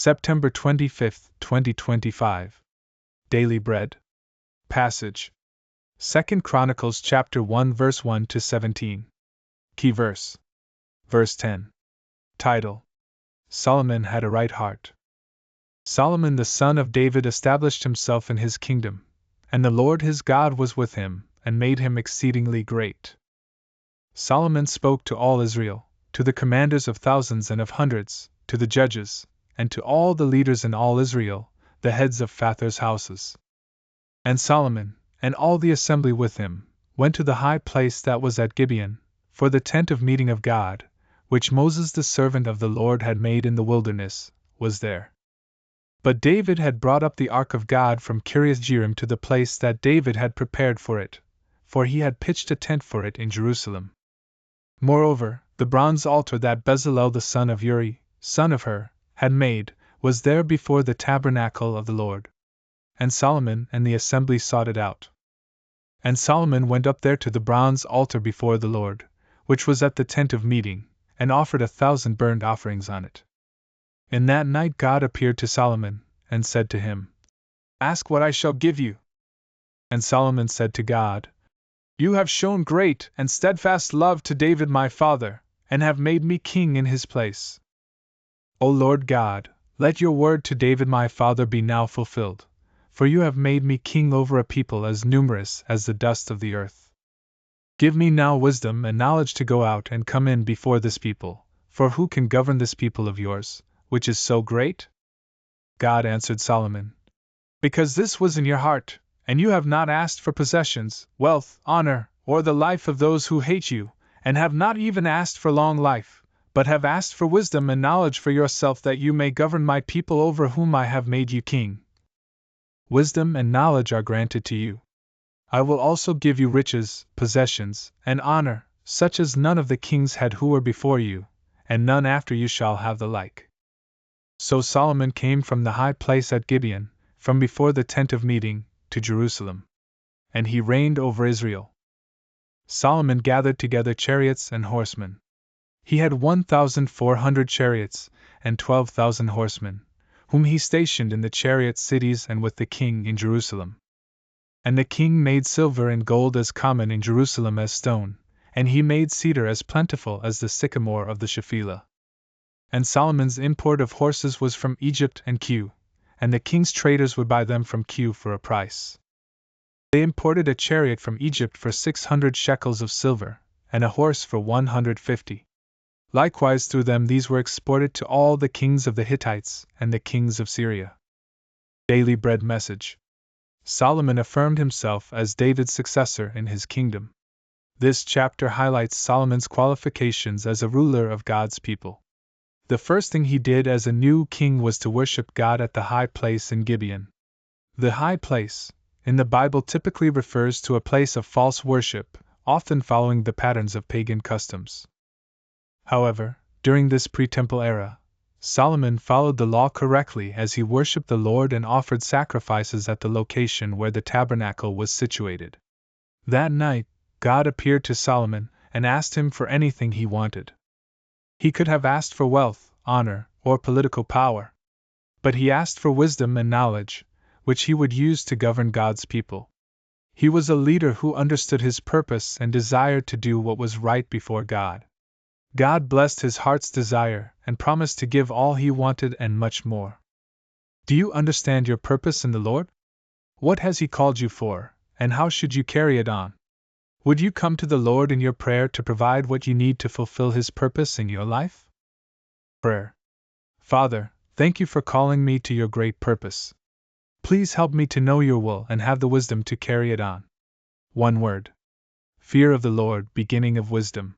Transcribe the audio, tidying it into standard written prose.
September 25, 2025. Daily Bread. Passage: 2 Chronicles chapter 1 verse 1 to 17. Key verse. Verse 10. Title: Solomon had a right heart. Solomon the son of David established himself in his kingdom, and the Lord his God was with him, and made him exceedingly great. Solomon spoke to all Israel, to the commanders of thousands and of hundreds, to the judges, and to all the leaders in all Israel, the heads of fathers' houses. And Solomon, and all the assembly with him, went to the high place that was at Gibeon, for the tent of meeting of God, which Moses the servant of the Lord had made in the wilderness, was there. But David had brought up the ark of God from Kiriath-Jearim to the place that David had prepared for it, for he had pitched a tent for it in Jerusalem. Moreover, the bronze altar that Bezalel the son of Uri, son of Hur, had made, was there before the tabernacle of the Lord. And Solomon and the assembly sought it out. And Solomon went up there to the bronze altar before the Lord, which was at the tent of meeting, and offered 1,000 burnt offerings on it. In that night God appeared to Solomon, and said to him, "Ask what I shall give you." And Solomon said to God, "You have shown great and steadfast love to David my father, and have made me king in his place. O Lord God, let your word to David my father be now fulfilled, for you have made me king over a people as numerous as the dust of the earth. Give me now wisdom and knowledge to go out and come in before this people, for who can govern this people of yours, which is so great?" God answered Solomon, "Because this was in your heart, and you have not asked for possessions, wealth, honor, or the life of those who hate you, and have not even asked for long life, but have asked for wisdom and knowledge for yourself that you may govern my people over whom I have made you king. Wisdom and knowledge are granted to you. I will also give you riches, possessions, and honor, such as none of the kings had who were before you, and none after you shall have the like." So Solomon came from the high place at Gibeon, from before the tent of meeting, to Jerusalem. And he reigned over Israel. Solomon gathered together chariots and horsemen. He had 1,400 chariots, and 12,000 horsemen, whom he stationed in the chariot cities and with the king in Jerusalem. And the king made silver and gold as common in Jerusalem as stone, and he made cedar as plentiful as the sycamore of the Shephelah. And Solomon's import of horses was from Egypt and Cu, and the king's traders would buy them from Cu for a price. They imported a chariot from Egypt for 600 shekels of silver, and a horse for 150. Likewise through them these were exported to all the kings of the Hittites and the kings of Syria. Daily Bread Message. Solomon affirmed himself as David's successor in his kingdom. This chapter highlights Solomon's qualifications as a ruler of God's people. The first thing he did as a new king was to worship God at the high place in Gibeon. The high place, in the Bible, typically refers to a place of false worship, often following the patterns of pagan customs. However, during this pre-temple era, Solomon followed the law correctly as he worshipped the Lord and offered sacrifices at the location where the tabernacle was situated. That night, God appeared to Solomon and asked him for anything he wanted. He could have asked for wealth, honor, or political power. But he asked for wisdom and knowledge, which he would use to govern God's people. He was a leader who understood his purpose and desired to do what was right before God. God blessed his heart's desire and promised to give all he wanted and much more. Do you understand your purpose in the Lord? What has he called you for, and how should you carry it on? Would you come to the Lord in your prayer to provide what you need to fulfill his purpose in your life? Prayer. Father, thank you for calling me to your great purpose. Please help me to know your will and have the wisdom to carry it on. One word. Fear of the Lord, beginning of wisdom.